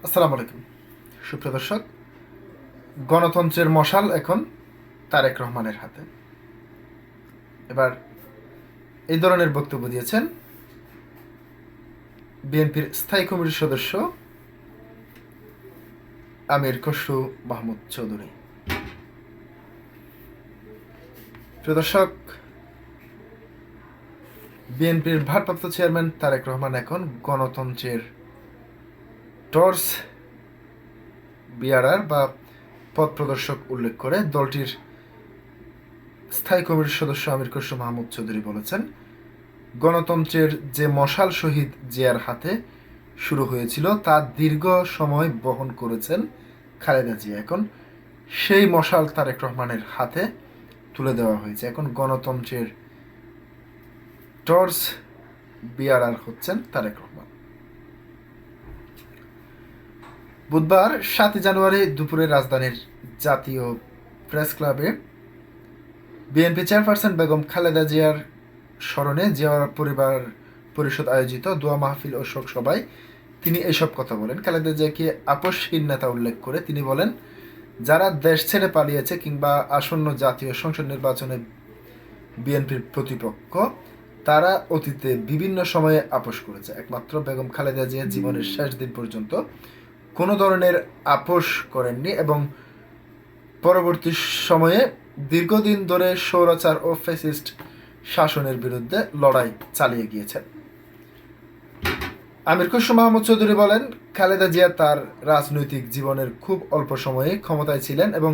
আসসালামু আলাইকুম সুপ্রিয় দর্শক। গণতন্ত্রের মশাল এখন তারেক রহমানের হাতে। এবার এই ধরনের বক্তব্য দিয়েছেন বিএনপির স্থায়ী কমিটির সদস্য আমির খসরু মাহমুদ চৌধুরী। প্রিয় দর্শক, বিএনপির ভারপ্রাপ্ত চেয়ারম্যান তারেক রহমান এখন গণতন্ত্রের টর্চ বিয়ারার বা পথ প্রদর্শক উল্লেখ করে দলটির স্থায়ী কমিটির সদস্য আমির খসরু মাহমুদ চৌধুরী বলেছেন, গণতন্ত্রের যে মশাল শহীদ জিয়ার হাতে শুরু হয়েছিল তা দীর্ঘ সময় বহন করেছেন খালেদা জিয়া। এখন সেই মশাল তারেক রহমানের হাতে তুলে দেওয়া হয়েছে। এখন গণতন্ত্রের টর্চ বিয়ারার হচ্ছেন তারেক রহমান। বুধবার 7 জানুয়ারি দুপুরে রাজধানীর জাতীয় প্রেস ক্লাবে বিএনপি চেয়ারপারসন বেগম খালেদা জিয়ার স্মরণে জিয়া পরিবার পরিষদ আয়োজিত দোয়া মাহফিল ও শোক সভায় তিনি এসব কথা বলেন। খালেদা জিয়াকে আপসহীন নেতা উল্লেখ করে তিনি বলেন, যারা দেশ ছেড়ে পালিয়েছে কিংবা আসন্ন জাতীয় সংসদ নির্বাচনে বিএনপির প্রতিপক্ষ, তারা অতীতে বিভিন্ন সময়ে আপোষ করেছে। একমাত্র বেগম খালেদা জিয়া জীবনের শেষ দিন পর্যন্ত কোনো ধরনের আপোষ করেননি এবং পরবর্তী সময়ে দীর্ঘদিন ধরে স্বৈরাচার ও ফ্যাসিস্ট শাসনের বিরুদ্ধে লড়াই চালিয়ে গিয়েছেন। আমির খসরু মাহমুদ চৌধুরী বলেন, খালেদা জিয়া তার রাজনৈতিক জীবনের খুব অল্প সময়ে ক্ষমতায় ছিলেন এবং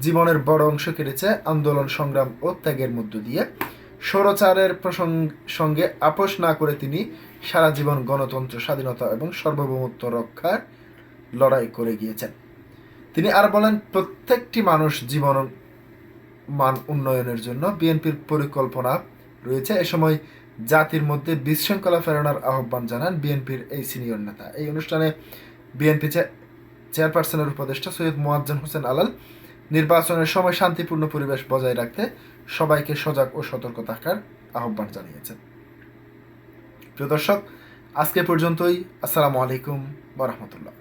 জীবনের বড় অংশ কেটেছে আন্দোলন, সংগ্রাম ও ত্যাগের মধ্য দিয়ে। স্বৈরাচারের সঙ্গে আপোষ না করে তিনি সারা জীবন গণতন্ত্র, স্বাধীনতা এবং সার্বভৌমত্ব রক্ষার লড়াই করে গিয়েছেন। তিনি আর বলেন, প্রত্যেকটি মানুষ জীবন মান উন্নয়নের জন্য বিএনপির পরিকল্পনা রয়েছে। এ সময় জাতির মধ্যে বিশৃঙ্খলা ফেরানোর আহ্বান জানান বিএনপির এই সিনিয়র নেতা। এই অনুষ্ঠানে বিএনপি চেয়ারপারসনের উপদেষ্টা সৈয়দ মোয়াজ্জেম হোসেন আলাল নির্বাচনের সময় শান্তিপূর্ণ পরিবেশ বজায় রাখতে সবাইকে সজাগ ও সতর্ক থাকার আহ্বান জানিয়েছেন। প্রিয় দর্শক, আজকে পর্যন্তই। আসসালামু আলাইকুম ওয়া রাহমাতুল্লাহ।